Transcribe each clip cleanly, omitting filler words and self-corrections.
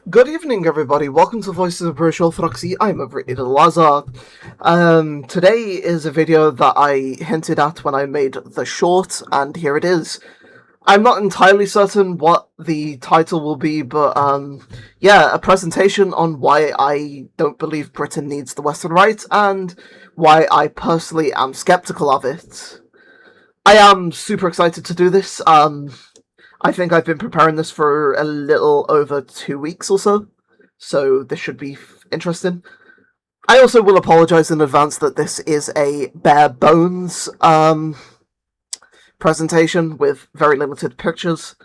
Good evening, everybody. Welcome to Voices of British Orthodoxy. I'm Rite Lazar. Today is a video that I hinted at when I made the short, and here it is. I'm not entirely certain what the title will be, but yeah, a presentation on why I don't believe Britain needs the Western Rite and why I personally am skeptical of it. I am super excited to do this. I think I've been preparing this for a little over 2 weeks or so this should be interesting. I also will apologise in advance that this is a bare bones presentation with very limited pictures,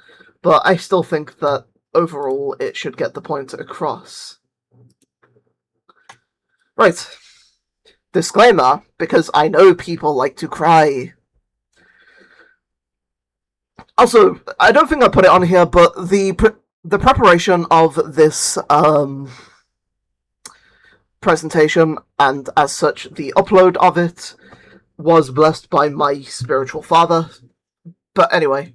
but I still think that overall it should get the point across. Right. Disclaimer, because I know people like to cry. Also, I don't think I put it on here, but the preparation of this presentation, and as such the upload of it, was blessed by my spiritual father. But anyway,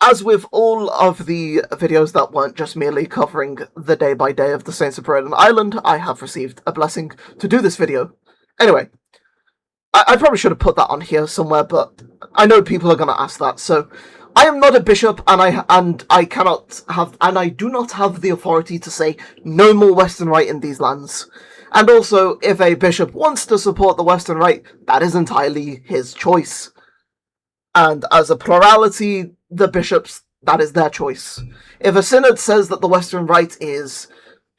as with all of the videos that weren't just merely covering the day by day of the Saints of Britain Island, I have received a blessing to do this video. Anyway, I probably should have put that on here somewhere, but I know people are going to ask that. So, I am not a bishop, and I cannot have, and I do not have the authority to say no more Western Rite in these lands. And also, if a bishop wants to support the Western Rite, that is entirely his choice. And as a plurality, the bishops, that is their choice. If a synod says that the Western Rite is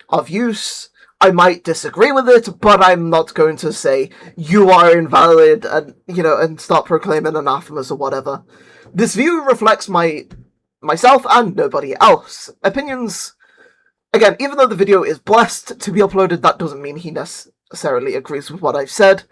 of use, I might disagree with it, but I'm not going to say you are invalid and start proclaiming anathemas or whatever. This view reflects myself and nobody else. Opinions, again, even though the video is blessed to be uploaded, that doesn't mean he necessarily agrees with what I've said.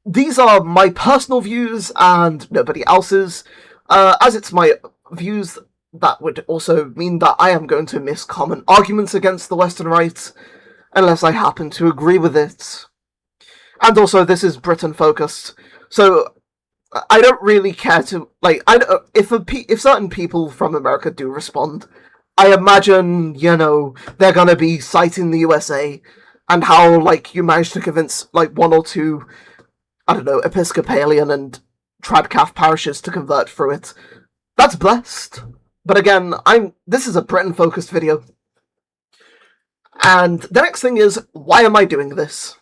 These are my personal views and nobody else's. As it's my views, that would also mean that I am going to miss common arguments against the Western Rite, unless I happen to agree with it. And also, this is Britain focused, so I don't really care to, if certain people from America do respond, I imagine, they're gonna be citing the USA, and how, you managed to convince, one or two, I don't know, Episcopalian and Tradcath parishes to convert through it. That's blessed. But again, this is a Britain-focused video. And the next thing is, why am I doing this?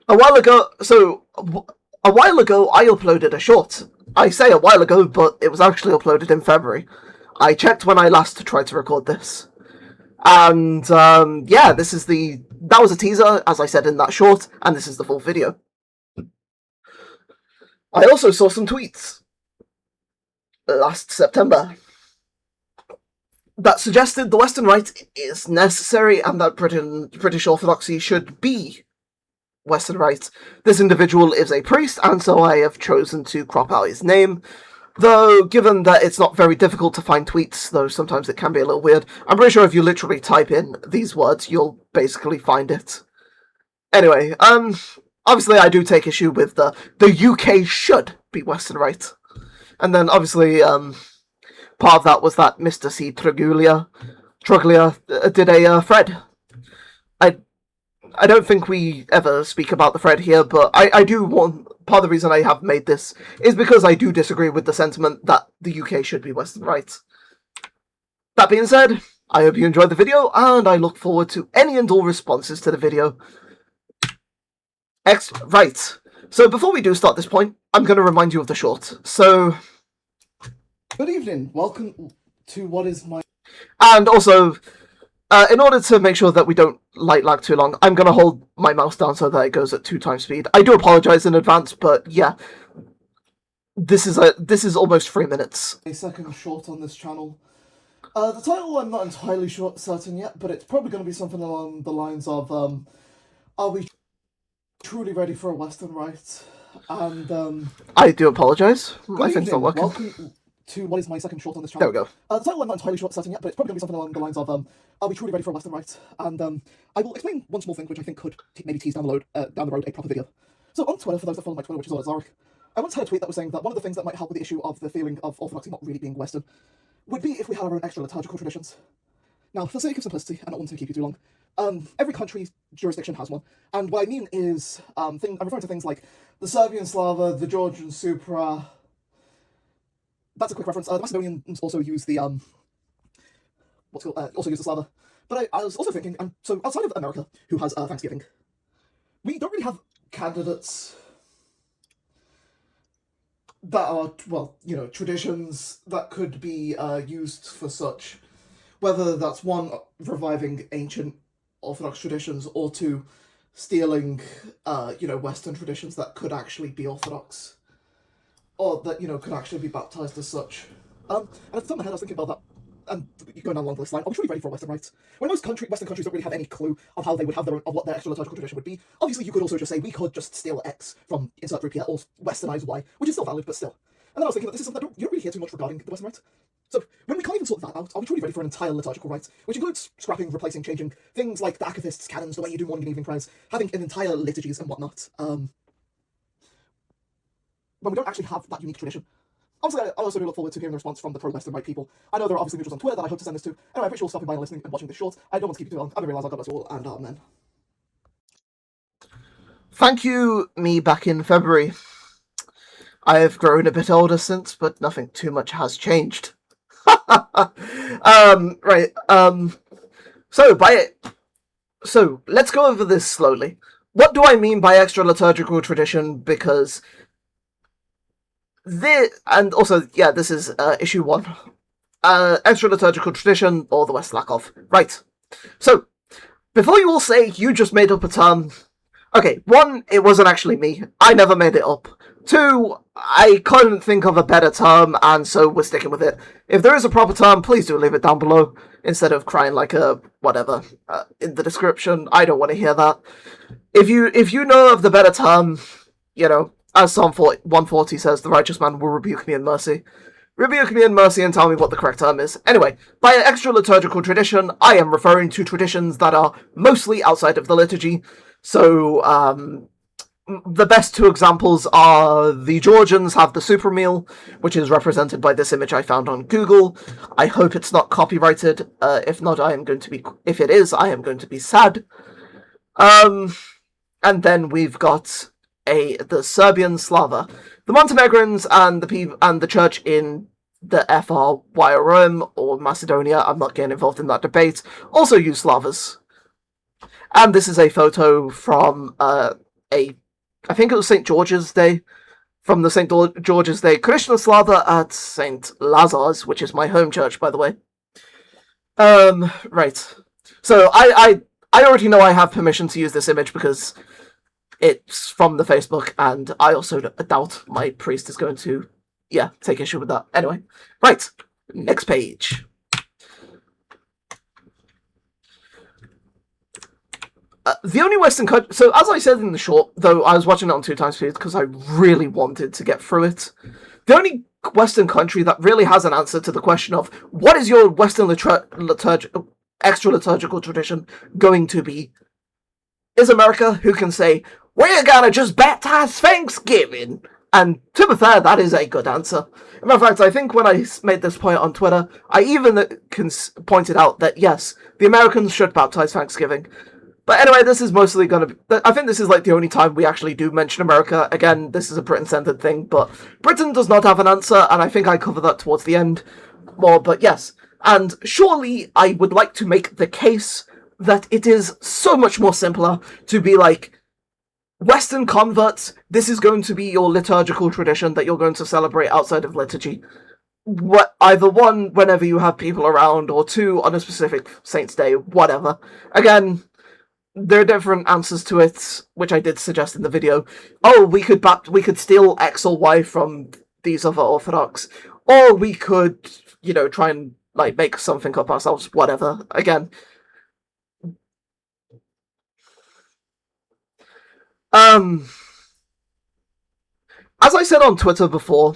A while ago, I uploaded a short. I say a while ago, but it was actually uploaded in February. I checked when I last tried to record this. And, yeah, that was a teaser, as I said in that short, and this is the full video. I also saw some tweets last September that suggested the Western Rite is necessary and that British Orthodoxy should be Western Rite. This individual is a priest, and so I have chosen to crop out his name. Though, given that it's not very difficult to find tweets, though sometimes it can be a little weird, I'm pretty sure if you literally type in these words, you'll basically find it. Anyway, obviously I do take issue with the UK should be Western Rite. And then, obviously, part of that was that Mr. C. Truglia did a thread. I don't think we ever speak about the thread here, but I do want... Part of the reason I have made this is because I do disagree with the sentiment that the UK should be Western Rite. That being said, I hope you enjoyed the video, and I look forward to any and all responses to the video. Right. So before we do start this point, I'm going to remind you of the short. So... Good evening. Welcome to what is my... And also, in order to make sure that we don't lag too long, I'm going to hold my mouse down so that it goes at 2 times speed. I do apologise in advance, but yeah. This is almost 3 minutes. A second short on this channel. The title I'm not entirely certain yet, but it's probably going to be something along the lines of, are we truly ready for a Western Rite? And, I do apologise. My thing's not working. Welcome to what is my second short on this channel. There we go. The title I'm not entirely certain yet, but it's probably going to be something along the lines of, are we truly ready for a Western Rite? And, I will explain one small thing which I think could maybe tease down the road a proper video. So, on Twitter, for those that follow my Twitter, which is all Zarek, I once heard a tweet that was saying that one of the things that might help with the issue of the feeling of Orthodoxy not really being Western would be if we had our own extra liturgical traditions. Now, for the sake of simplicity, and not want to keep you too long, every country's jurisdiction has one. And what I mean is, I'm referring to things like the Serbian Slava, the Georgian Supra. That's a quick reference. The Macedonians also use the, also use the Slava. But I was also thinking, so outside of America, who has Thanksgiving, we don't really have candidates that are, well, traditions that could be used for such. Whether that's one, reviving ancient Orthodox traditions, or two, stealing, Western traditions that could actually be Orthodox. Or that, could actually be baptized as such. And at the top of my head, I was thinking about that, and going down along this line, are we truly ready for a Western Rite? When most Western countries don't really have any clue of how they would have their own, of what their extra liturgical tradition would be, obviously you could also just say, we could just steal X from insert group here, or westernize Y, which is still valid, but still. And then I was thinking that this is something you don't really hear too much regarding the Western Rite. So, when we can't even sort that out, are we truly ready for an entire liturgical rite, which includes scrapping, replacing, changing things like the Akathist's canons, the way you do morning and evening prayers, having an entire liturgies and whatnot, when we don't actually have that unique tradition? Obviously, I also do look forward to hearing the response from the pro-Western Rite people. I know there are obviously neutrals on Twitter that I hope to send this to. Anyway, I appreciate you all stopping by and listening and watching this short. I don't want to keep you too long. I don't realise I've got us all, and amen. Thank you, me back in February. I have grown a bit older since, but nothing too much has changed. Right. So let's go over this slowly. What do I mean by extra liturgical tradition? Because this is issue 1. Extra liturgical tradition, or the West lack of. Right. So, before you all say you just made up a term, okay, 1, it wasn't actually me. I never made it up. 2, I couldn't think of a better term, and so we're sticking with it. If there is a proper term, please do leave it down below, instead of crying like a whatever in the description. I don't want to hear that. If you know of the better term, as Psalm 140 says, the righteous man will rebuke me in mercy. Rebuke me in mercy and tell me what the correct term is. Anyway, by an extra liturgical tradition, I am referring to traditions that are mostly outside of the liturgy. So, the best 2 examples are the Georgians have the super meal, which is represented by this image I found on Google. I hope it's not copyrighted. If not, if it is, I am going to be sad. And then we've got the Serbian Slava. The Montenegrins and the church in the FRYRM or Macedonia, I'm not getting involved in that debate, also use Slavas. And this is a photo from I think it was St. George's Day, from the St. George's Day Krishna Slava at St. Lazar's, which is my home church, by the way. Right. So I already know I have permission to use this image because it's from the Facebook, and I also doubt my priest is going to, take issue with that. Anyway, right, next page. The only Western country... So, as I said in the short, though I was watching it on 2 times speed because I really wanted to get through it, the only Western country that really has an answer to the question of what is your Western extra liturgical tradition going to be is America, who can say, we're gonna just baptize Thanksgiving. And to be fair, that is a good answer. As a matter of fact, I think when I made this point on Twitter, I even pointed out that yes, the Americans should baptize Thanksgiving. But anyway, this is mostly going to be... I think this is like the only time we actually do mention America. Again, this is a Britain-centered thing, but Britain does not have an answer, and I think I cover that towards the end more, but yes. And surely I would like to make the case that it is so much more simpler to be like, Western converts, this is going to be your liturgical tradition that you're going to celebrate outside of liturgy. Either 1, whenever you have people around, or 2, on a specific saint's day, whatever. Again, there are different answers to it, which I did suggest in the video. Oh, we could steal X or Y from these other Orthodox, or we could, try and make something up ourselves, whatever. Again, as I said on Twitter before,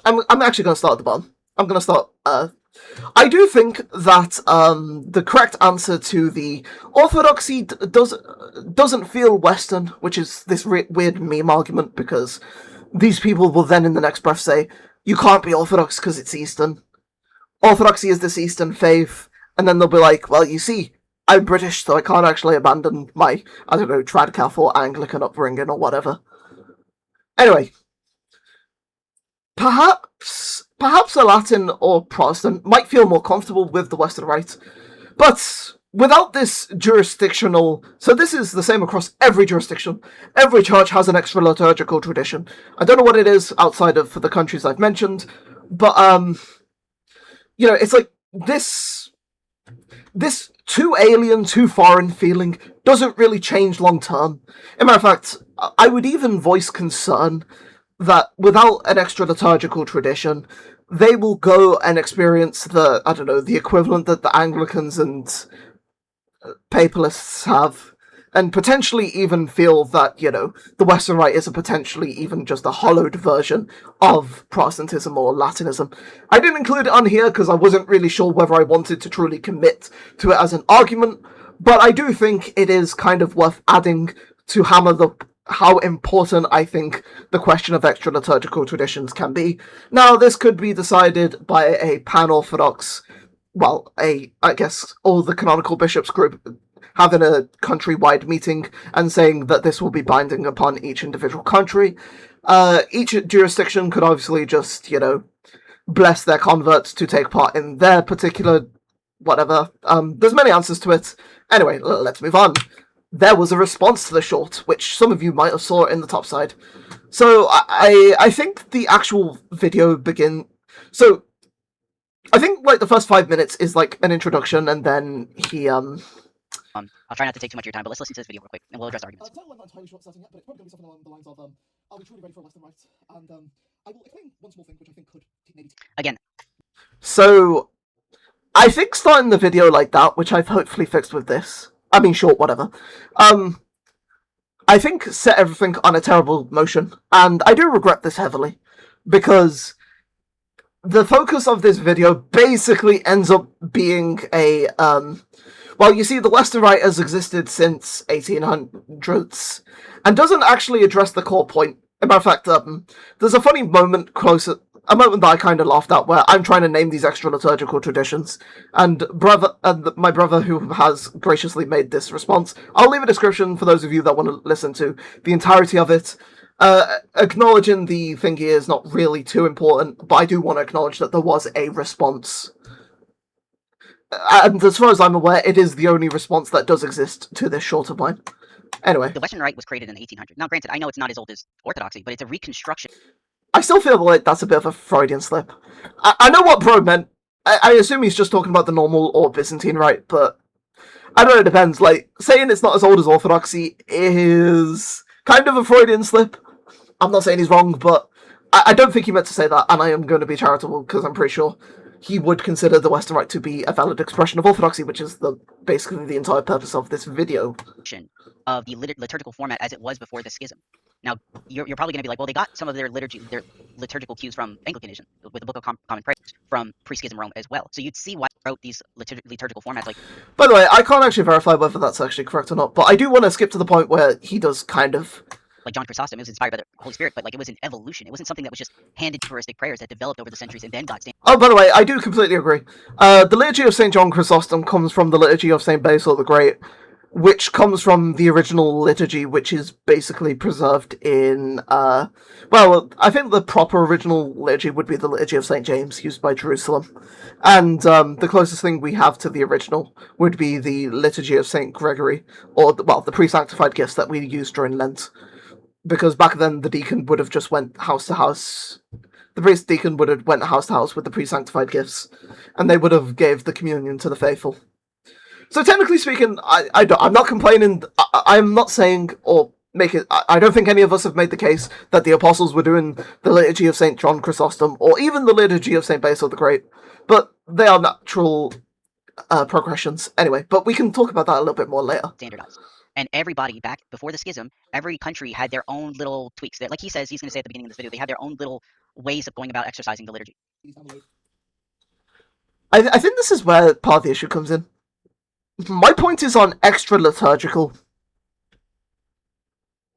I'm actually going to start at the bottom. I'm going to start, I do think that, the correct answer to the Orthodoxy doesn't feel Western, which is this weird meme argument, because these people will then in the next breath say, you can't be Orthodox because it's Eastern. Orthodoxy is this Eastern faith. And then they'll be like, well, you see, I'm British, so I can't actually abandon my, I don't know, trad Catholic or Anglican upbringing or whatever. Anyway, perhaps a Latin or Protestant might feel more comfortable with the Western Rite, but without this jurisdictional... So this is the same across every jurisdiction. Every church has an extra liturgical tradition. I don't know what it is outside of the countries I've mentioned, but, it's like this too alien, too foreign feeling doesn't really change long term. As a matter of fact, I would even voice concern that without an extra liturgical tradition, they will go and experience the equivalent that the Anglicans and Papalists have, and potentially even feel that, the Western Rite is potentially even just a hollowed version of Protestantism or Latinism. I didn't include it on here because I wasn't really sure whether I wanted to truly commit to it as an argument, but I do think it is kind of worth adding to hammer how important I think the question of extra liturgical traditions can be. Now, this could be decided by a pan-Orthodox, I guess all the canonical bishops group having a countrywide meeting and saying that this will be binding upon each individual country. Each jurisdiction could obviously just, bless their converts to take part in their particular whatever. There's many answers to it. Anyway, let's move on. There was a response to the short, which some of you might have saw in the top side. So I think the actual video So I think the first 5 minutes is an introduction, and then he I'll try not to take too much of your time, but let's listen to this video real quick, and we'll address arguments. I'm not entirely sure what's starting yet, but it's probably going to be something along the lines of, are we truly ready for a Western Rite? And I will explain one small thing, which I think could maybe... Again. So, I think starting the video like that, which I've hopefully fixed with this, I mean, short, whatever, I think set everything on a terrible motion, and I do regret this heavily, because the focus of this video basically ends up being a, you see, the Western Rite has existed since 1800s, and doesn't actually address the core point. As a matter of fact, there's a funny moment a moment that I kind of laughed at, where I'm trying to name these extra liturgical traditions, and my brother, who has graciously made this response, I'll leave a description for those of you that want to listen to the entirety of it. Acknowledging the thing here is not really too important, but I do want to acknowledge that there was a response. And as far as I'm aware, it is the only response that does exist to this short of mine. Anyway. The Western Rite was created in the 1800s. Now, granted, I know it's not as old as Orthodoxy, but it's a reconstruction. I still feel like that's a bit of a Freudian slip. I know what bro meant. I assume he's just talking about the normal or Byzantine Rite, but I don't know, it depends. Saying it's not as old as Orthodoxy is kind of a Freudian slip. I'm not saying he's wrong, but I don't think he meant to say that, and I am going to be charitable, because I'm pretty sure he would consider the Western Rite to be a valid expression of Orthodoxy, which is basically the entire purpose of this video. Of the liturgical format as it was before the schism. Now, you're probably going to be like, well, they got some of their liturgical cues from Anglicanism, with the Book of Common Prayers, from pre-schism Rome as well. So you'd see why they wrote these liturgical formats. By the way, I can't actually verify whether that's actually correct or not, but I do want to skip to the point where he does kind of... Like John Chrysostom, it was inspired by the Holy Spirit, but it was an evolution. It wasn't something that was just handed Eucharistic prayers that developed over the centuries and then got stamped. Oh, by the way, I do completely agree. The Liturgy of St. John Chrysostom comes from the Liturgy of St. Basil the Great, which comes from the original liturgy, which is basically preserved in, I think the proper original liturgy would be the Liturgy of St. James, used by Jerusalem. And the closest thing we have to the original would be the Liturgy of St. Gregory, or, the pre-sanctified gifts that we used during Lent. Because back then, the deacon would have just went house to house. The priest deacon would have went house to house with the pre-sanctified gifts, and they would have gave the communion to the faithful. So technically speaking, I'm not complaining. I'm not saying or make it. I don't think any of us have made the case that the apostles were doing the liturgy of St. John Chrysostom or even the liturgy of St. Basil the Great, but they are natural progressions anyway. But we can talk about that a little bit more later. Standardized. And everybody back before the schism, every country had their own little tweaks. Like he says, he's going to say at the beginning of this video, they had their own little ways of going about exercising the liturgy. I think this is where part of the issue comes in. My point is on extra liturgical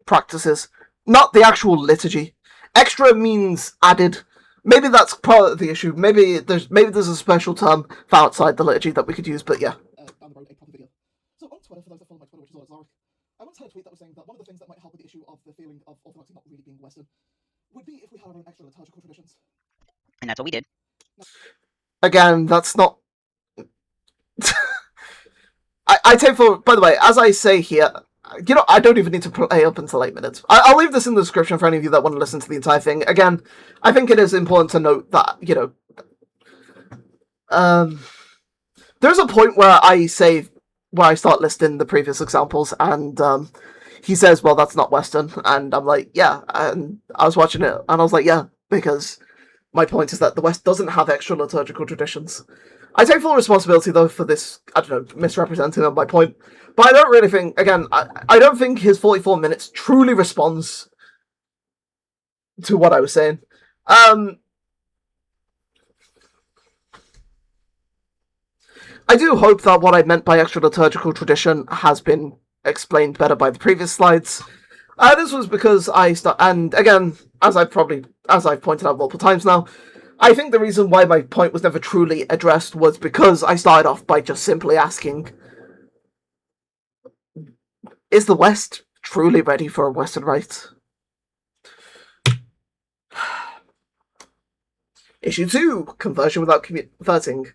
practices, not the actual liturgy. Extra means added. Maybe that's part of the issue. Maybe there's a special term for outside the liturgy that we could use, but yeah. Down the road a proper video. So on Twitter, for those that follow my Twitter, which is always I once had a tweet that was saying that one of the things that might help with the issue of the feeling of Orthodoxy not really being Western would be if we had our own extra liturgical traditions. And that's what we did. Again, that's not... I take for... By the way, as I say here, I don't even need to play up until 8 minutes. I'll leave this in the description for any of you that want to listen to the entire thing. Again, I think it is important to note that, there's a point where I start listing the previous examples, and he says, well, that's not Western, and I'm like, yeah, and I was watching it, and I was like, yeah, because my point is that the West doesn't have extra liturgical traditions. I take full responsibility, though, for this, misrepresenting of my point, but I don't really think, again, I don't think his 44 minutes truly responds to what I was saying. I do hope that what I meant by extra liturgical tradition has been explained better by the previous slides. This was because and again, as I've pointed out multiple times now, I think the reason why my point was never truly addressed was because I started off by just simply asking, is the West truly ready for a Western Rite? Issue 2, conversion without converting.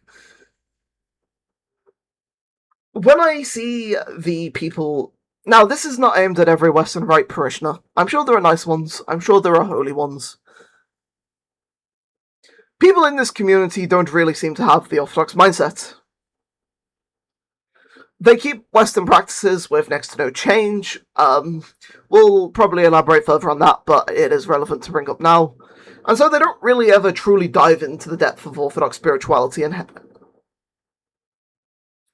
When I see the people... Now, this is not aimed at every Western Rite parishioner. I'm sure there are nice ones. I'm sure there are holy ones. People in this community don't really seem to have the Orthodox mindset. They keep Western practices with next to no change. We'll probably elaborate further on that, but it is relevant to bring up now. And so they don't really ever truly dive into the depth of Orthodox spirituality and...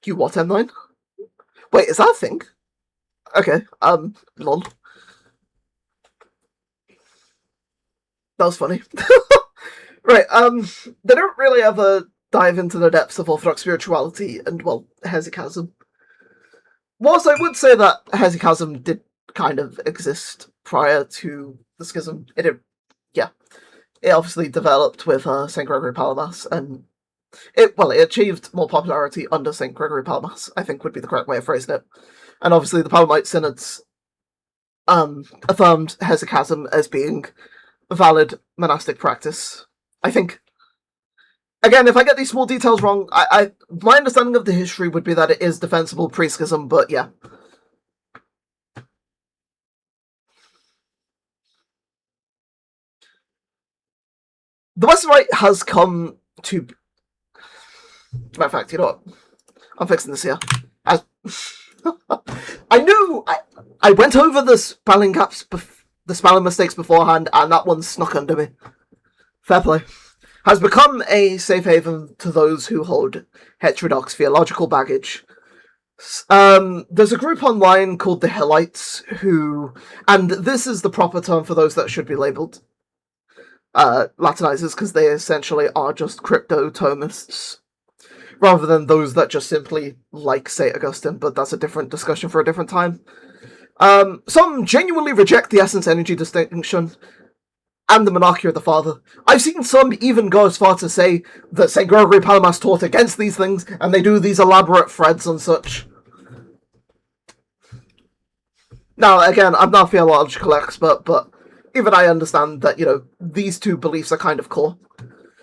You what, M9? Wait, is that a thing? Okay, lol. That was funny. Right, they don't really ever dive into the depths of Orthodox spirituality and, well, hesychasm. Whilst I would say that hesychasm did kind of exist prior to the schism, it obviously developed with St. Gregory Palamas, and it achieved more popularity under St. Gregory Palamas, I think would be the correct way of phrasing it. And obviously the Palamite synods affirmed hesychasm as being a valid monastic practice. I think, again, if I get these small details wrong, my understanding of the history would be that it is defensible pre-schism, but yeah. The Western Rite has come to... Matter of fact, you know what? I'm fixing this here. I knew! I went over the spelling gaps, the spelling mistakes beforehand, and that one snuck under me. Fair play. Has become a safe haven to those who hold heterodox theological baggage. There's a group online called the Hillites who... And this is the proper term for those that should be labelled Latinizers, because they essentially are just crypto-Thomists, rather than those that just simply like St. Augustine, but that's a different discussion for a different time. Some genuinely reject the essence-energy distinction and the monarchy of the Father. I've seen some even go as far to say that St. Gregory Palamas taught against these things, and they do these elaborate threads and such. Now, again, I'm not a theological expert, but even I understand that, these two beliefs are kind of core.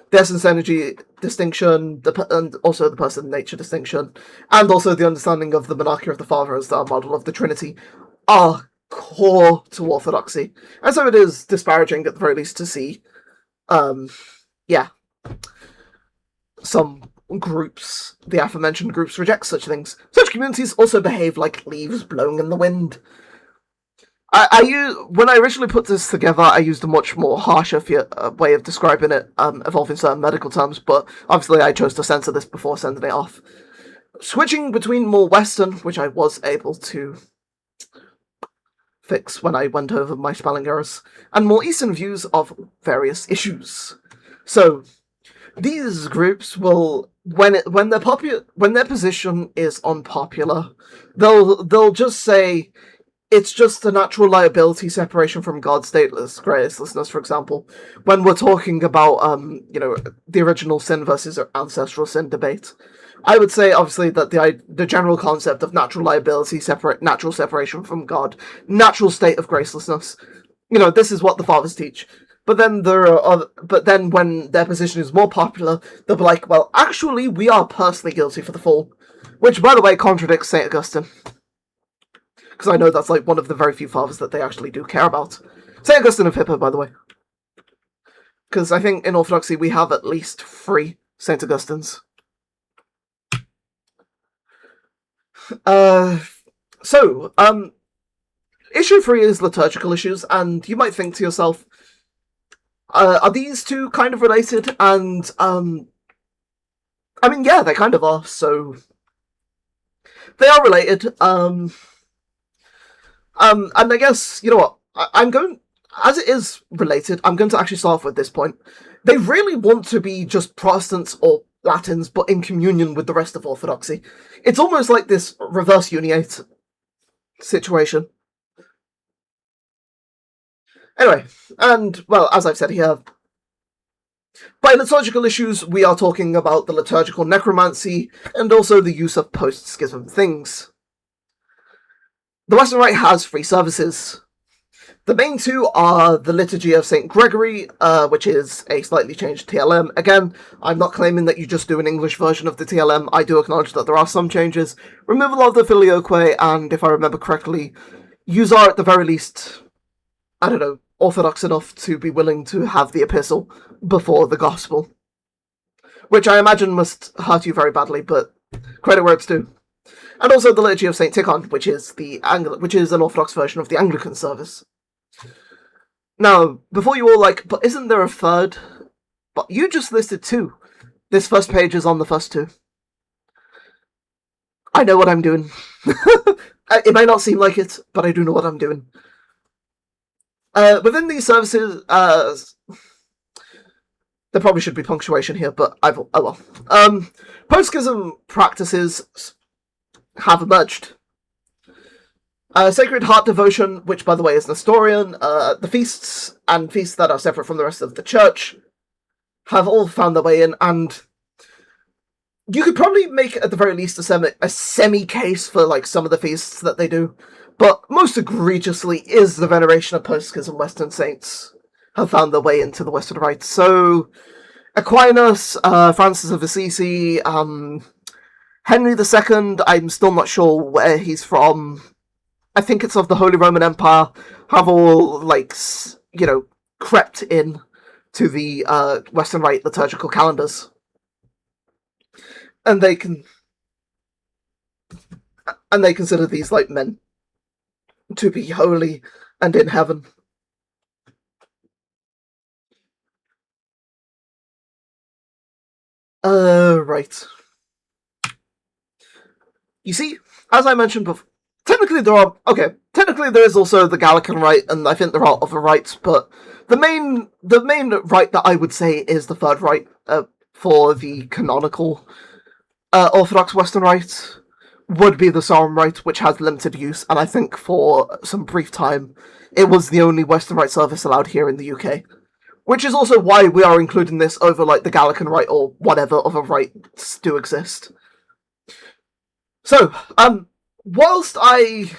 The essence-energy distinction, and also the person-nature distinction, and also the understanding of the monarchy of the Father as the model of the Trinity, are core to Orthodoxy. And so it is disparaging, at the very least, to see, some groups, the aforementioned groups, reject such things. Such communities also behave like leaves blowing in the wind. When I originally put this together, I used a much more harsher way of describing it, involving certain medical terms, but obviously I chose to censor this before sending it off. Switching between more Western, which I was able to fix when I went over my spelling errors, and more Eastern views of various issues. So, these groups will, when their position is unpopular, they'll just say, it's just a natural liability separation from God's gracelessness, for example. When we're talking about, the original sin versus ancestral sin debate, I would say, obviously, that the general concept of natural liability, natural separation from God, natural state of gracelessness, this is what the fathers teach. But then when their position is more popular, they'll be like, well, actually, we are personally guilty for the fall. Which, by the way, contradicts St. Augustine. Because I know that's like one of the very few fathers that they actually do care about. St. Augustine of Hippo, by the way. Because I think in Orthodoxy we have at least 3 St. Augustines. Issue 3 is liturgical issues, and you might think to yourself, are these two kind of related? And, yeah, they kind of are, so they are related, and I guess, you know what, as it is related, I'm going to actually start off with this point. They really want to be just Protestants or Latins, but in communion with the rest of Orthodoxy. It's almost like this reverse uniate situation. Anyway, and, well, as I've said here, by liturgical issues, we are talking about the liturgical necromancy, and also the use of post-schism things. The Western Rite has 3 services. The main 2 are the Liturgy of St. Gregory, which is a slightly changed TLM. Again, I'm not claiming that you just do an English version of the TLM. I do acknowledge that there are some changes. Removal of the Filioque, and if I remember correctly, yous are at the very least, I don't know, Orthodox enough to be willing to have the epistle before the gospel. Which I imagine must hurt you very badly, but credit where it's due. And also the Liturgy of St. Tikhon, which is an Orthodox version of the Anglican service. Now, before you all like, but isn't there a third? But you just listed 2. This first page is on the first 2. I know what I'm doing. It may not seem like it, but I do know what I'm doing. Within these services, there probably should be punctuation here, but oh well. Post-schism practices have emerged. Sacred Heart devotion, which by the way is Nestorian, the feasts, and feasts that are separate from the rest of the church, have all found their way in, and you could probably make, at the very least, a semi-case for like some of the feasts that they do, but most egregiously is the veneration of post-schism Western saints have found their way into the Western Rite. So, Aquinas, Francis of Assisi, Henry II, I'm still not sure where he's from, I think it's of the Holy Roman Empire, have all, crept in to the Western Rite liturgical calendars. And they consider these, men to be holy and in heaven. Right. You see, as I mentioned before, technically there is also the Gallican Rite, and I think there are other rites, but the main rite that I would say is the third rite for the canonical Orthodox Western Rite would be the Solemn Rite, which has limited use, and I think for some brief time it was the only Western Rite service allowed here in the UK. Which is also why we are including this over, the Gallican Rite or whatever other rites do exist. So, whilst I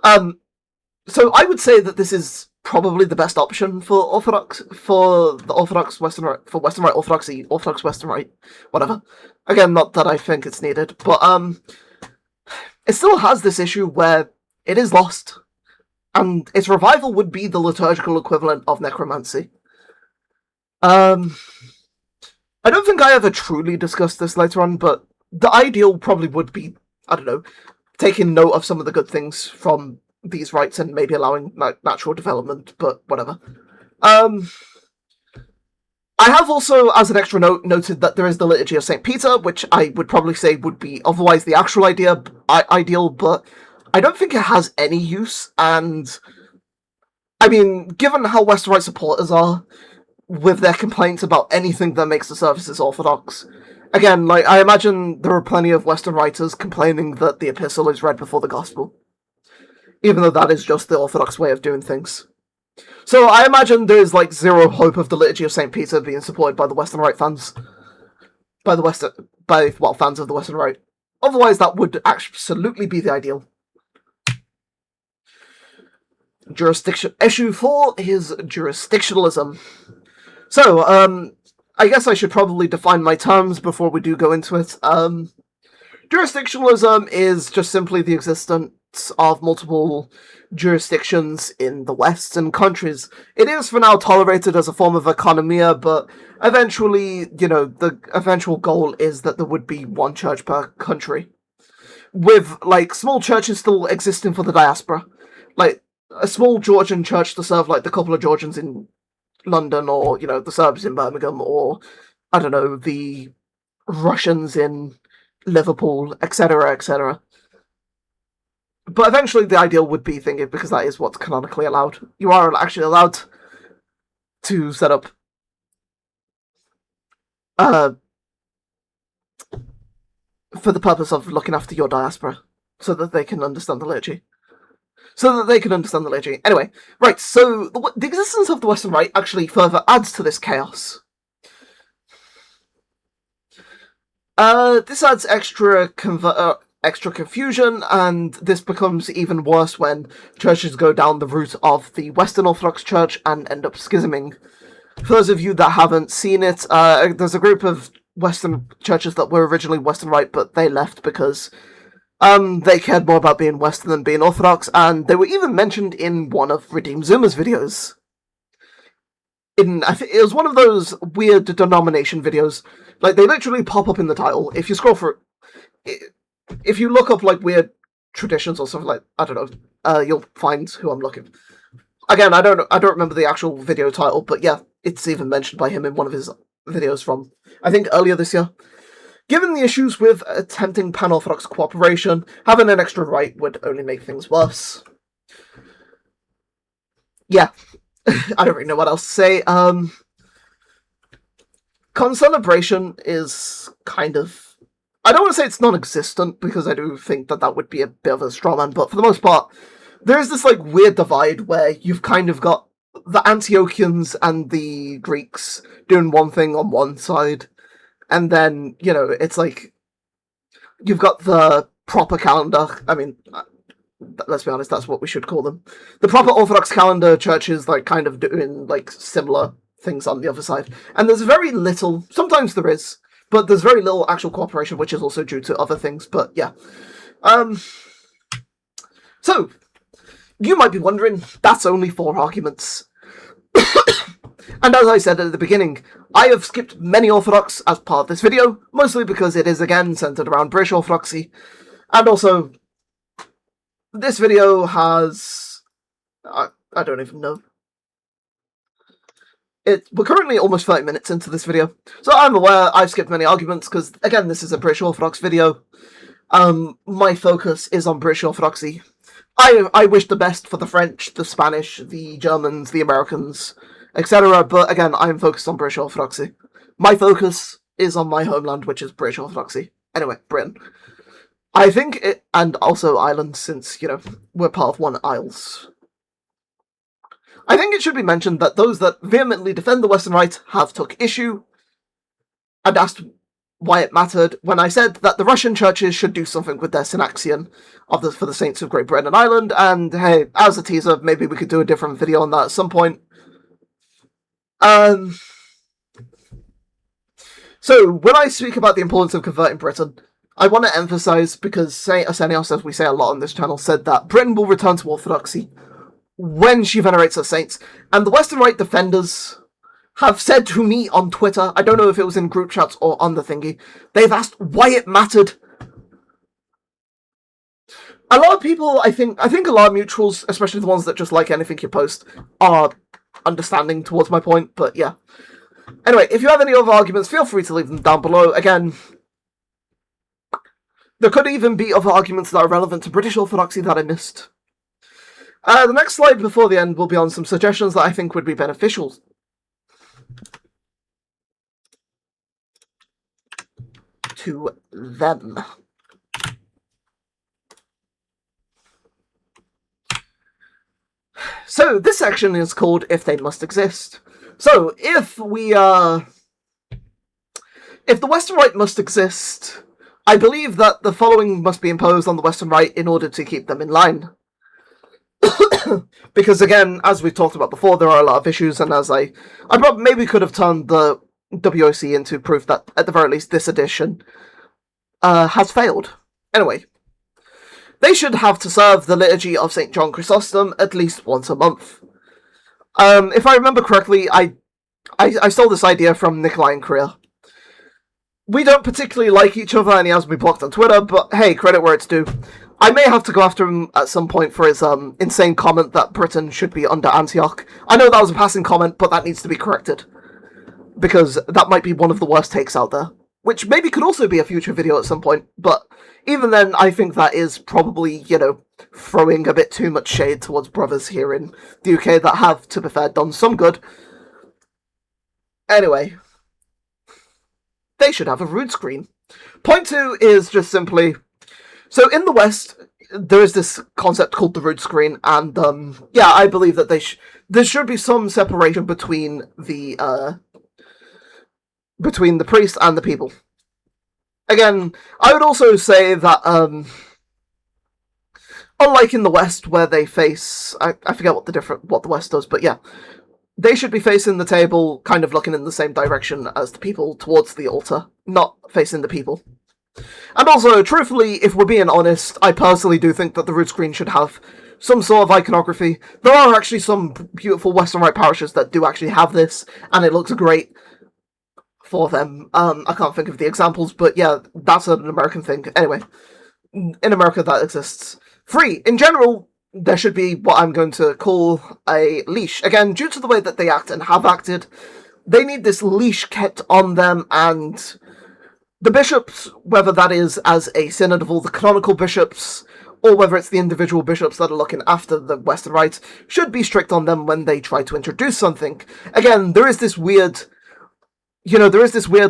would say that this is probably the best option for Western Rite Orthodoxy, Orthodox Western Rite, whatever. Again, not that I think it's needed, but it still has this issue where it is lost, and its revival would be the liturgical equivalent of necromancy. I don't think I ever truly discussed this later on, but the ideal probably would be, I don't know, taking note of some of the good things from these rites and maybe allowing natural development, but whatever. I have also, as an extra note, noted that there is the Liturgy of St. Peter, which I would probably say would be otherwise the actual ideal, but I don't think it has any use, and I mean, given how Western Rite supporters are, with their complaints about anything that makes the services orthodox, again, I imagine there are plenty of Western writers complaining that the epistle is read before the gospel. even though that is just the Orthodox way of doing things. So I imagine there's like zero hope of the Liturgy of St. Peter being supported by the Western Rite fans. Fans of the Western Rite. Otherwise, that would absolutely be the ideal. Jurisdiction. Issue 4 is jurisdictionalism. So, I guess I should probably define my terms before we do go into it. Jurisdictionalism is just simply the existence of multiple jurisdictions in the Western countries. It is for now tolerated as a form of economia, but eventually, the eventual goal is that there would be one church per country. With, small churches still existing for the diaspora. A small Georgian church to serve, the couple of Georgians in London, or, the Serbs in Birmingham, or, I don't know, the Russians in Liverpool, etc., etc. But eventually the ideal would be thinking, because that is what's canonically allowed. You are actually allowed to set up for the purpose of looking after your diaspora, so that they can understand the liturgy. Anyway, right, so the existence of the Western Rite actually further adds to this chaos. This adds extra confusion, and this becomes even worse when churches go down the route of the Western Orthodox Church and end up schisming. For those of you that haven't seen it, there's a group of Western churches that were originally Western Rite, but they left because they cared more about being Western than being Orthodox, and they were even mentioned in one of Redeem Zuma's videos. It was one of those weird denomination videos. They literally pop up in the title. If you scroll through, if you look up weird traditions or something I don't know, you'll find who I'm looking. Again, I don't remember the actual video title, but yeah, it's even mentioned by him in one of his videos from, I think, earlier this year. Given the issues with attempting pan-Orthodox cooperation, having an extra rite would only make things worse. Yeah, I don't really know what else to say. Concelebration is kind of... I don't want to say it's non-existent, because I do think that would be a bit of a straw man, but for the most part, there's this weird divide where you've kind of got the Antiochians and the Greeks doing one thing on one side, and then, it's you've got the proper calendar. I mean, let's be honest, that's what we should call them. The proper Orthodox calendar churches, kind of doing, similar things on the other side. And there's very little, sometimes there is, but there's very little actual cooperation, which is also due to other things, but yeah. So, you might be wondering, that's only 4 arguments. And as I said at the beginning, I have skipped many Orthodox as part of this video, mostly because it is again centered around British Orthodoxy, and also, this video has... I don't even know. We're currently almost 30 minutes into this video, so I'm aware I've skipped many arguments, because, again, this is a British Orthodox video. My focus is on British Orthodoxy. I wish the best for the French, the Spanish, the Germans, the Americans, etc., but again, I'm focused on British Orthodoxy. My focus is on my homeland, which is British Orthodoxy. Anyway, Britain. I think and also Ireland, since, we're part of one Isles. I think it should be mentioned that those that vehemently defend the Western Rite have took issue and asked why it mattered when I said that the Russian churches should do something with their Synaxion for the Saints of Great Britain and Ireland, and hey, as a teaser, maybe we could do a different video on that at some point. So, when I speak about the importance of converting Britain, I want to emphasize, because Saint Arsenios, as we say a lot on this channel, said that Britain will return to Orthodoxy when she venerates her saints, and the Western Rite defenders have said to me on Twitter, I don't know if it was in group chats or on the thingy, they've asked why it mattered. A lot of people, I think a lot of mutuals, especially the ones that just like anything you post, are understanding towards my point, but yeah. Anyway, if you have any other arguments, feel free to leave them down below. Again, there could even be other arguments that are relevant to British Orthodoxy that I missed. The next slide before the end will be on some suggestions that I think would be beneficial to them. So this section is called If They Must Exist. So if the Western Rite must exist, I believe that the following must be imposed on the Western Rite in order to keep them in line. Because again, as we've talked about before, there are a lot of issues, and as I probably maybe could have turned the WOC into proof that, at the very least, this edition has failed. Anyway, they should have to serve the liturgy of St. John Chrysostom at least once a month. If I remember correctly, I stole this idea from Nikolai and Kriya. We don't particularly like each other, and he has me blocked on Twitter, but hey, credit where it's due. I may have to go after him at some point for his insane comment that Britain should be under Antioch. I know that was a passing comment, but that needs to be corrected. Because that might be one of the worst takes out there. Which maybe could also be a future video at some point, but even then, I think that is probably, throwing a bit too much shade towards brothers here in the UK that have, to be fair, done some good. Anyway, they should have a root screen. Point 2 is just simply, so in the West, there is this concept called the root screen, and yeah, I believe that there should be some separation between the priest and the people. Again, I would also say that unlike in the West where they face, I forget what the West does, but yeah, they should be facing the table, kind of looking in the same direction as the people towards the altar, not facing the people. And also, truthfully, if we're being honest, I personally do think that the root screen should have some sort of iconography. There are actually some beautiful Western Rite parishes that do actually have this, and it looks great for them. I can't think of the examples, but yeah, that's an American thing. Anyway, in America that exists. 3, in general, there should be what I'm going to call a leash. Again, due to the way that they act and have acted, they need this leash kept on them, and the bishops, whether that is as a synod of all the canonical bishops, or whether it's the individual bishops that are looking after the Western Rite, should be strict on them when they try to introduce something. Again, there is this weird,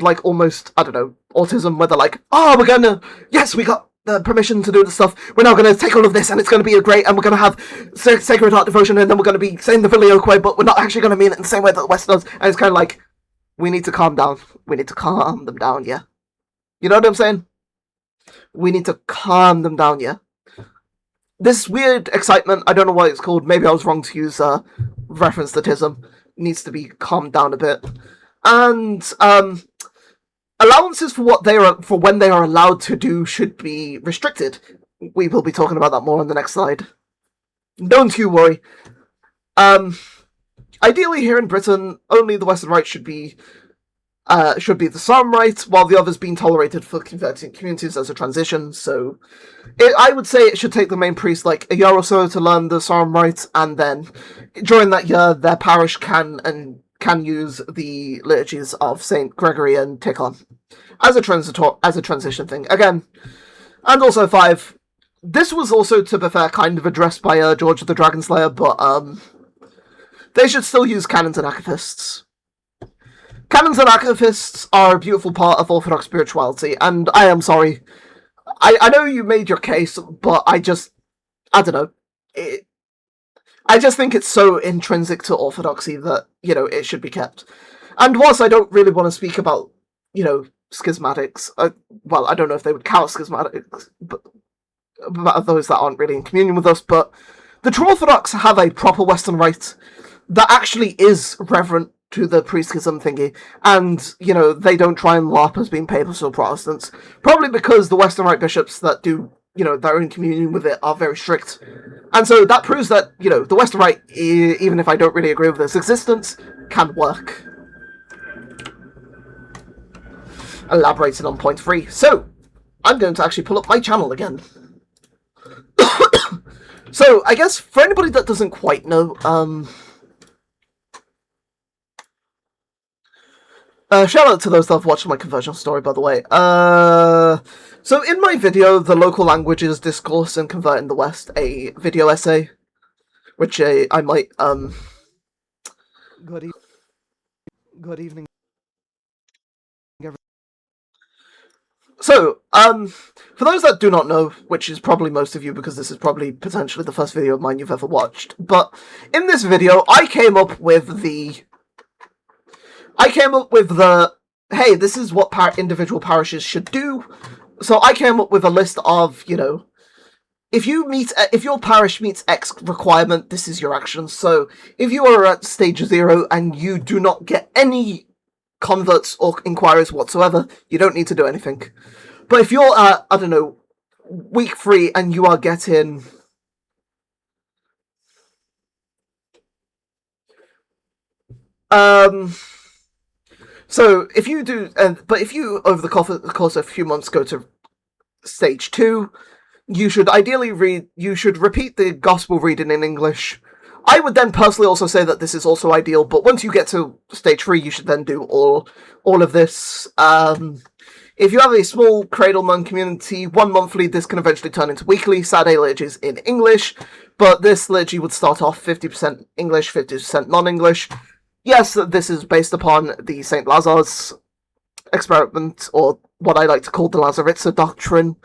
like, almost, I don't know, autism, where they're like, oh, yes, we got the permission to do the stuff, we're now going to take all of this, and it's going to be great, and we're going to have Sacred Heart devotion, and then we're going to be saying the Filioque, but we're not actually going to mean it in the same way that the West does, and it's kind of like, we need to calm down. We need to calm them down, yeah. You know what I'm saying? We need to calm them down, yeah? This weird excitement, I don't know what it's called, maybe I was wrong to use reference to tism, needs to be calmed down a bit. And allowances for when they are allowed to do should be restricted. We will be talking about that more on the next slide. Don't you worry. Ideally, here in Britain, only the Western Rite should be the Psalm Rite, while the others being tolerated for converting communities as a transition. So, I would say it should take the main priest like a year or so to learn the Psalm Rite, and then during that year, their parish can use the liturgies of Saint Gregory and Tikhon as a transition thing again. And also 5. This was also, to be fair, kind of addressed by George the Dragon Slayer, but they should still use canons and akaphists. Canons and akaphists are a beautiful part of Orthodox spirituality, and I am sorry. I know you made your case, but I don't know. I just think it's so intrinsic to Orthodoxy that, it should be kept. And whilst I don't really want to speak about, schismatics, well, I don't know if they would count schismatics, but about those that aren't really in communion with us, but the true Orthodox have a proper Western Rite that actually is reverent to the pre-schism thingy, and, they don't try and LARP as being Papists or Protestants, probably because the Western Rite bishops that do, their own communion with it are very strict. And so that proves that, the Western Rite, even if I don't really agree with its existence, can work. Elaborating on point 3. So, I'm going to actually pull up my channel again. So, I guess, for anybody that doesn't quite know, shout out to those that have watched my conversion story, by the way. So in my video, The Local Languages, Discourse, and Convert in the West, a video essay, which I might, Good evening, So, for those that do not know, which is probably most of you because this is probably potentially the first video of mine you've ever watched, but in this video I came up with the hey, this is what individual parishes should do. So I came up with a list of, if your parish meets X requirement, this is your action. So if you are at stage 0 and you do not get any converts or inquiries whatsoever, you don't need to do anything. But if you're at, I don't know, week 3 and you are getting... So if you do, but if you over the course of a few months go to stage 2, you should ideally repeat the gospel reading in English. I would then personally also say that this is also ideal, but once you get to stage 3, you should then do all of this. If you have a small cradleman community, one monthly, this can eventually turn into weekly Saturday liturgies in English, but this liturgy would start off 50% English, 50% non-English. Yes, this is based upon the St. Lazar's experiment, or what I like to call the Lazaritsa doctrine,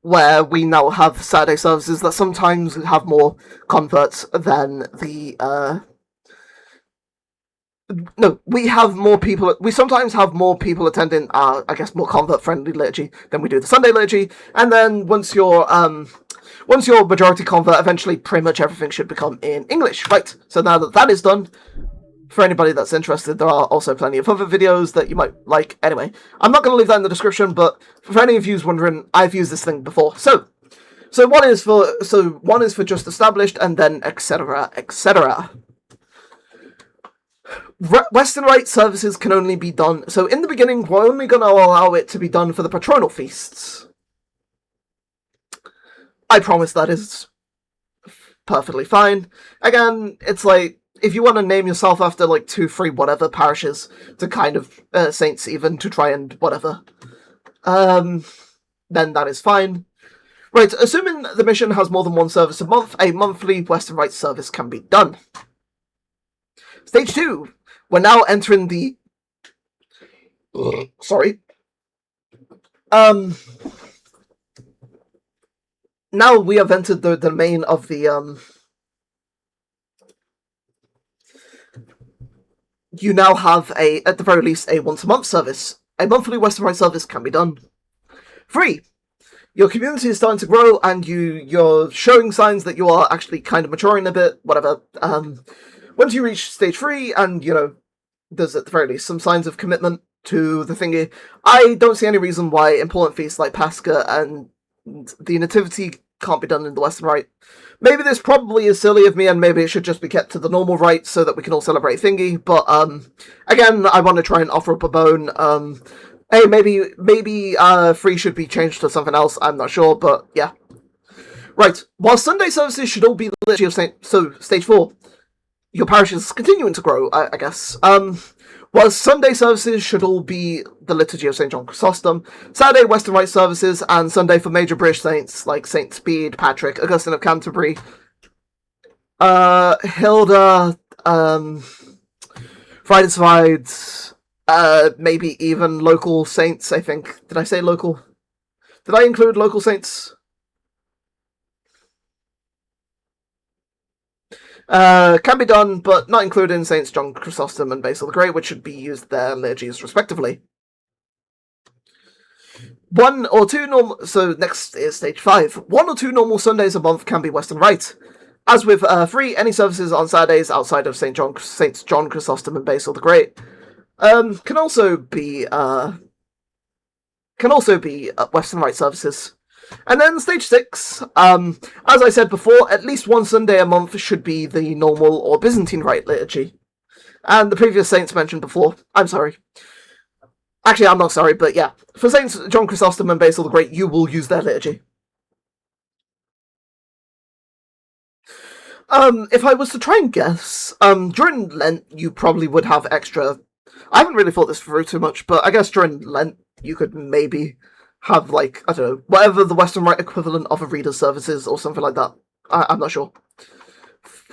where we now have Saturday services that sometimes have more converts than the, we sometimes have more people attending our, I guess, more convert-friendly liturgy than we do the Sunday liturgy, and then once you're majority convert, eventually pretty much everything should become in English. Right, so now that is done, for anybody that's interested, there are also plenty of other videos that you might like. Anyway, I'm not going to leave that in the description, but for any of you wondering, I've used this thing before. So one is for just established, and then etc. etc. Western Rite services can only be done. So in the beginning, we're only going to allow it to be done for the patronal feasts. I promise that is perfectly fine. Again, it's like, if you want to name yourself after, 2, 3, whatever parishes, to kind of, saints even, to try and whatever, then that is fine. Right, assuming the mission has more than one service a month, a monthly Western Rite service can be done. Stage 2, we're now entering the... Sorry. Now we have entered the domain of the, you now have at the very least, a once-a-month service. A monthly Western Rite service can be done. 3. Your community is starting to grow, and you're showing signs that you are actually kind of maturing a bit, whatever. Once you reach stage 3, and, there's at the very least some signs of commitment to the thingy, I don't see any reason why important feasts like Pascha and the Nativity can't be done in the Western Rite. Maybe this probably is silly of me, and maybe it should just be kept to the normal rite so that we can all celebrate thingy, but, again, I want to try and offer up a bone. Hey, maybe 3 should be changed to something else, I'm not sure, but, yeah. Right, while Sunday services should all be the liturgy of stage 4, your parish is continuing to grow, I guess. While Sunday services should all be the liturgy of St. John Chrysostom, Saturday Western Rite services, and Sunday for major British saints like St. Speed, Patrick, Augustine of Canterbury, Hilda, Friday, maybe even local saints, I think. Did I say local? Did I include local saints? Can be done, but not including Saints John Chrysostom and Basil the Great, which should be used their liturgies respectively. 1 or 2 normal... So next is stage 5. 1 or 2 normal Sundays a month can be Western Rite. As with 3, any services on Saturdays outside of Saints John Chrysostom and Basil the Great can also be Western Rite services. And then stage 6, as I said before, at least one Sunday a month should be the normal or Byzantine Rite liturgy. And the previous saints mentioned before, I'm sorry. Actually, I'm not sorry, but yeah. For Saints John Chrysostom and Basil the Great, you will use their liturgy. If I was to try and guess, during Lent, you probably would have extra... I haven't really thought this through too much, but I guess during Lent, you could maybe have, I don't know, whatever the Western Rite equivalent of a reader's service is, or something like that. I'm not sure.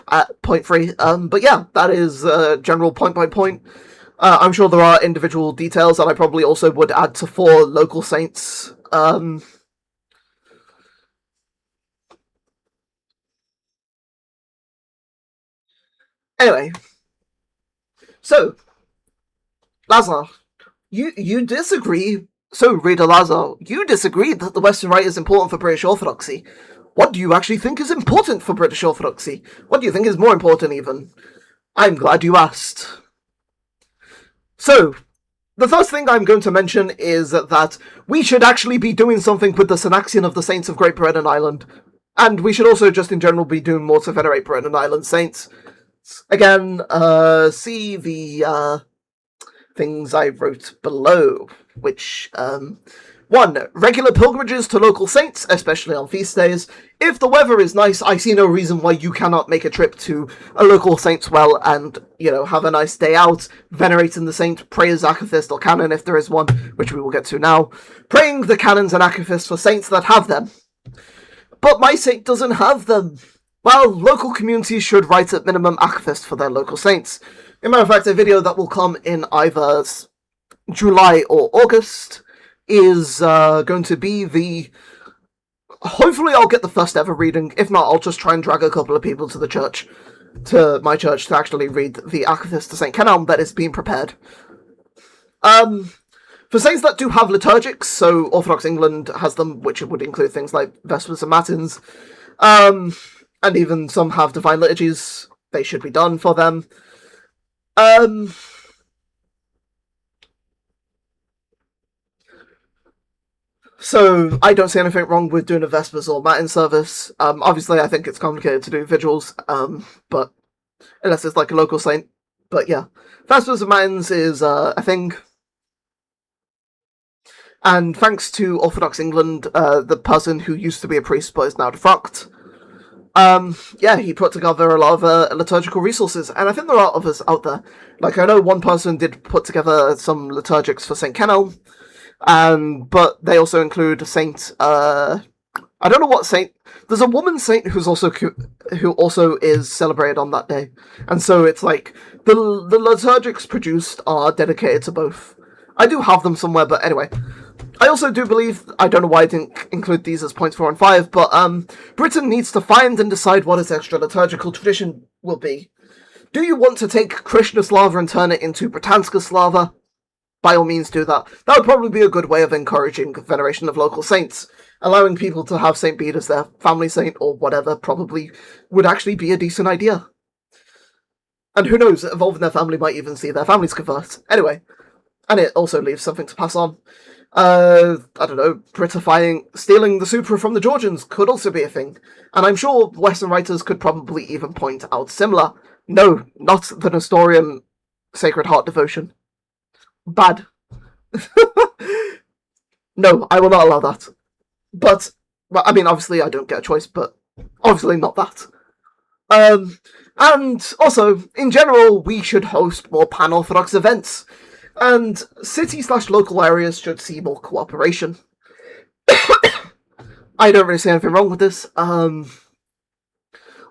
At point 3. But yeah, that is general point by point. I'm sure there are individual details, and I probably also would add to 4 local saints. Anyway, so Lazar, you disagree. So, Reader Lazar, you disagree that the Western Rite is important for British Orthodoxy. What do you actually think is important for British Orthodoxy? What do you think is more important, even? I'm glad you asked. So, the first thing I'm going to mention is that we should actually be doing something with the Synaxion of the Saints of Great Britain and Ireland. And we should also just in general be doing more to venerate Britain and Ireland saints. Again, see the things I wrote below, which, 1. Regular pilgrimages to local saints, especially on feast days. If the weather is nice, I see no reason why you cannot make a trip to a local saint's well and, have a nice day out, venerating the saint, pray his akaphist or canon if there is one, which we will get to now, praying the canons and akaphists for saints that have them. But my saint doesn't have them. Well, local communities should write at minimum akaphist for their local saints. As a matter of fact, a video that will come in either July or August is going to be the... Hopefully I'll get the first ever reading. If not, I'll just try and drag a couple of people to my church, to actually read the Akaphist to St. Kenelm that is being prepared. For saints that do have liturgics, so Orthodox England has them, which would include things like Vespers and Matins, and even some have divine liturgies, they should be done for them. So, I don't see anything wrong with doing a Vespers or Matin service. Obviously, I think it's complicated to do vigils, but unless it's like a local saint. But yeah, Vespers and Matins is a thing. And thanks to Orthodox England, the person who used to be a priest but is now defrocked, he put together a lot of liturgical resources, and I think there are others out there. Like, I know one person did put together some liturgics for St. Kenelm, but they also include a saint, I don't know what saint, there's a woman saint who also is celebrated on that day, and so it's like, the liturgics produced are dedicated to both. I do have them somewhere, but anyway. I also do believe, I don't know why I didn't include these as points 4 and 5, but Britain needs to find and decide what its extra liturgical tradition will be. Do you want to take Krishna Slava and turn it into Britannica Slava? By all means do that. That would probably be a good way of encouraging veneration of local saints. Allowing people to have St. Bede as their family saint or whatever probably would actually be a decent idea. And who knows, involving their family might even see their families convert. Anyway, and it also leaves something to pass on. I don't know, stealing the Supra from the Georgians could also be a thing. And I'm sure Western writers could probably even point out similar. No, not the Nestorian Sacred Heart devotion. Bad. No, I will not allow that. But, I mean, obviously I don't get a choice, but obviously not that. And also, in general, we should host more pan-Orthodox events. And city/local areas should see more cooperation. I don't really see anything wrong with this.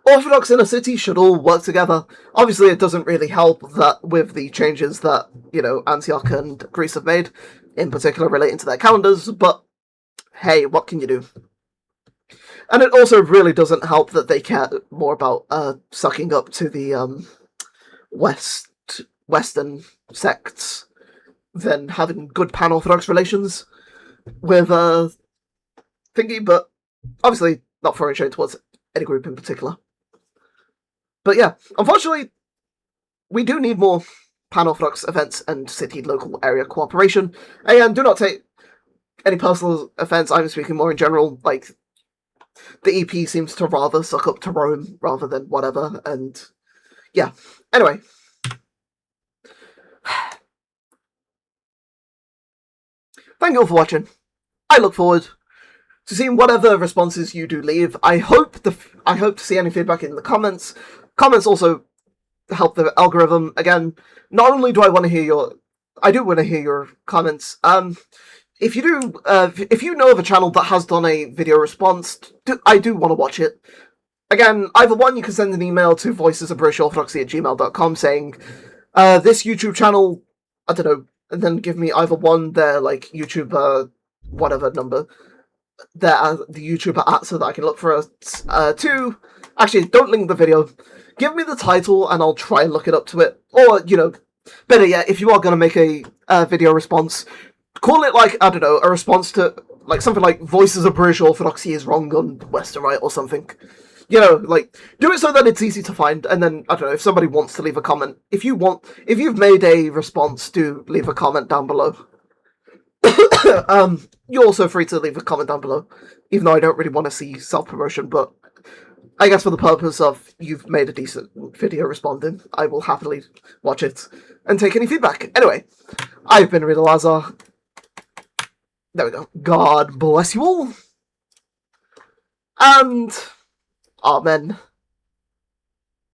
Orthodox in a city should all work together. Obviously, it doesn't really help that with the changes that, Antioch and Greece have made, in particular relating to their calendars, but hey, what can you do? And it also really doesn't help that they care more about sucking up to the Western sects than having good pan-Orthodox relations with thingy, but obviously not throwing shade towards any group in particular. But yeah, unfortunately, we do need more pan-Orthodox events and city-local area cooperation. And do not take any personal offense, I'm speaking more in general, like, the EP seems to rather suck up to Rome rather than whatever, and yeah. Anyway. Thank you all for watching. I look forward to seeing whatever responses you do leave. I hope to see any feedback in the comments. Comments also help the algorithm. Again, not only do I want to hear I do want to hear your comments. If you do, if you know of a channel that has done a video response, I do want to watch it. Again, either one, you can send an email to voicesofbritisholthodoxy@gmail.com saying, this YouTube channel I don't know, and then give me either one, their like YouTuber, whatever number, the YouTuber at, so that I can look for it. Two, actually, don't link the video. Give me the title, and I'll try and look it up to it. Or, you know, better yet, if you are gonna make a video response, call it like, I don't know, a response to like something like "Voices of British Orthodoxy is wrong on Western Rite" or something. You know, like, do it so that it's easy to find, and then, I don't know, if somebody wants to leave a comment, if you've made a response, do leave a comment down below. You're also free to leave a comment down below, even though I don't really want to see self-promotion, but I guess for the purpose of you've made a decent video responding, I will happily watch it and take any feedback. Anyway, I've been Reader Lazar. There we go. God bless you all. And Amen.